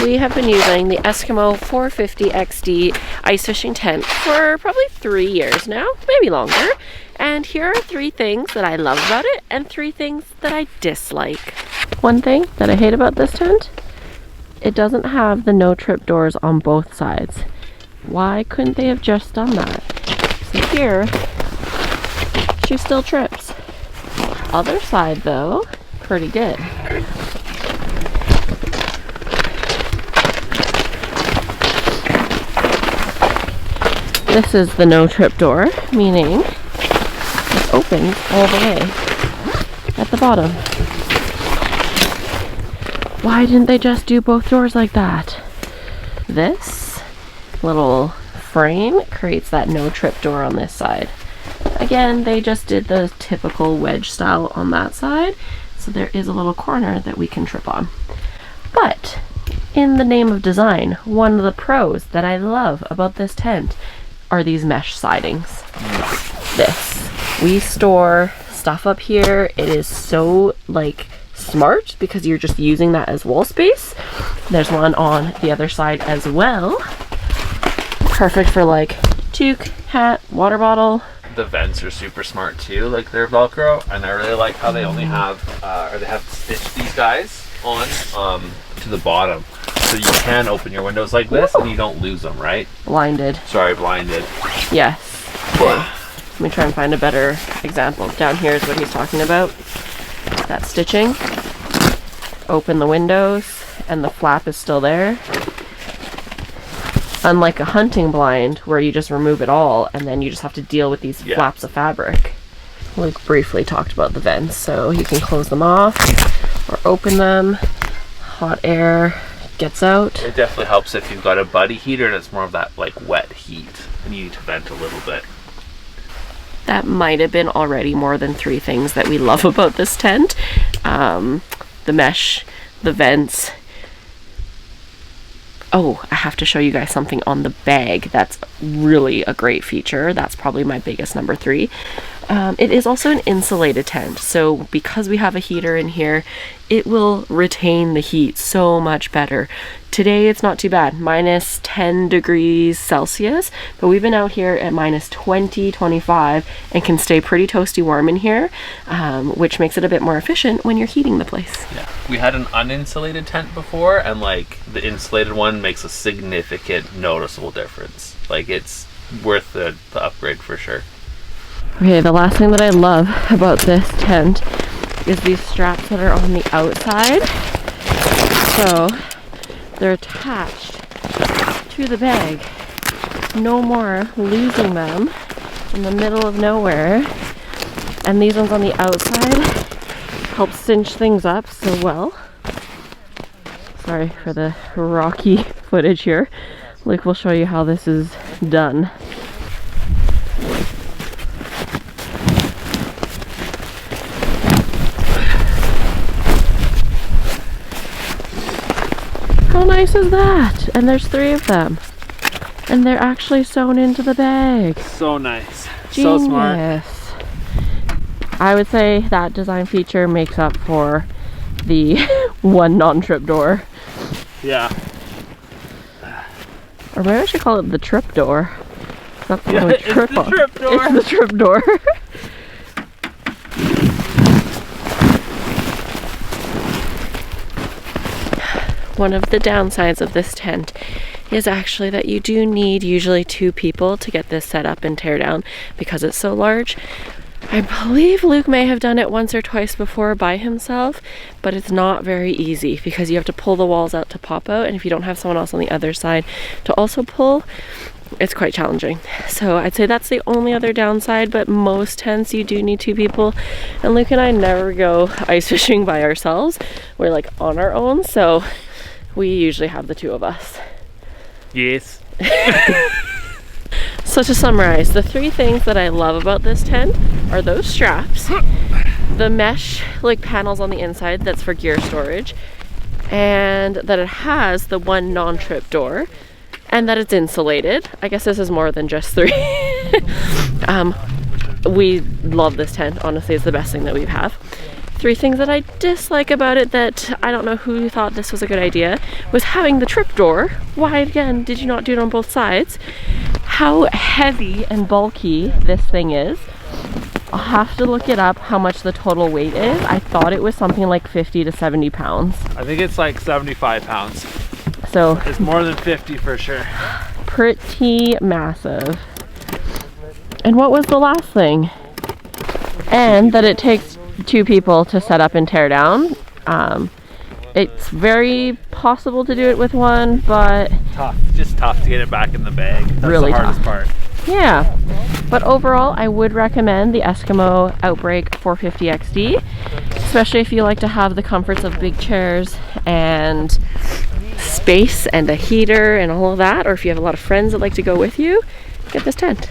We have been using the Eskimo 450 XD ice fishing tent for probably 3 years now, maybe longer. And here are 3 things that I love about it and 3 things that I dislike. One thing that I hate about this tent, it doesn't have the no trip doors on both sides. Why couldn't they have just done that? So here, she still trips. Other side though, pretty good. This is the no trip door, meaning it opens all the way at the bottom. Why didn't they just do both doors like that? This little frame creates that no trip door on this side. Again, they just did the typical wedge style on that side, so there is a little corner that we can trip on. But in the name of design, one of the pros that I love about this tent are these mesh sidings. This. We store stuff up here. It is so like smart because you're just using that as wall space. There's one on the other side as well. Perfect for like toque, hat, water bottle. The vents are super smart too, like they're Velcro, and I really like how they only have, or they have stitched these guys on to the bottom. So you can open your windows like this and you don't lose them, right? Blinded. Sorry, blinded. Yes. Okay. Let me try and find a better example. Down here is what he's talking about. That stitching. Open the windows and the flap is still there. Unlike a hunting blind where you just remove it all and then you just have to deal with these flaps of fabric. Luke briefly talked about the vents, so you can close them off or open them. Hot air gets out. It definitely helps if you've got a buddy heater and it's more of that like wet heat and you need to vent a little bit. That might have been already more than 3 things that we love about this tent. The mesh, the vents. Oh, I have to show you guys something on the bag that's really a great feature. That's probably my biggest number 3. It is also an insulated tent, so because we have a heater in here, it will retain the heat so much better. Today it's not too bad, minus 10 degrees Celsius, but we've been out here at minus 20, 25 and can stay pretty toasty warm in here, which makes it a bit more efficient when you're heating the place. Yeah, we had an uninsulated tent before, and like the insulated one makes a significant noticeable difference. Like it's worth the upgrade for sure. Okay, the last thing that I love about this tent is these straps that are on the outside. So they're attached to the bag. No more losing them in the middle of nowhere. And these ones on the outside help cinch things up so well. Sorry for the rocky footage here. Luke will show you how this is done. How nice is that? And there's 3 of them. And they're actually sewn into the bag. So nice. Genius. So smart. I would say that design feature makes up for the one non-trip door. Yeah. Or maybe I should call it the trip door. That's the one we it's trip the on. trip door. It's the trip door. One of the downsides of this tent is actually that you do need usually 2 people to get this set up and tear down because it's so large. I believe Luke may have done it once or twice before by himself, but it's not very easy because you have to pull the walls out to pop out, and if you don't have someone else on the other side to also pull, it's quite challenging. So I'd say that's the only other downside, but most tents you do need 2 people, and Luke and I never go ice fishing by ourselves. We're like on our own, so we usually have the 2 of us. Yes. So to summarize, the 3 things that I love about this tent are those straps, the mesh like panels on the inside that's for gear storage, and that it has the one non-trip door, and that it's insulated. I guess this is more than just 3. We love this tent. Honestly, it's the best thing that we have. 3 things that I dislike about it that I don't know who thought this was a good idea was having the trapdoor. Why again did you not do it on both sides? How heavy and bulky this thing is. I'll have to look it up how much the total weight is. I thought it was something like 50 to 70 pounds. I think it's like 75 pounds. So it's more than 50 for sure. Pretty massive. And what was the last thing? And that it takes 2 people to set up and tear down. It's very possible to do it with one, but tough. Just tough to get it back in the bag. That's really the hardest tough. part. Yeah, but overall I would recommend the Eskimo Outbreak 450 XD, especially if you like to have the comforts of big chairs and space and a heater and all of that, or if you have a lot of friends that like to go with you, get this tent.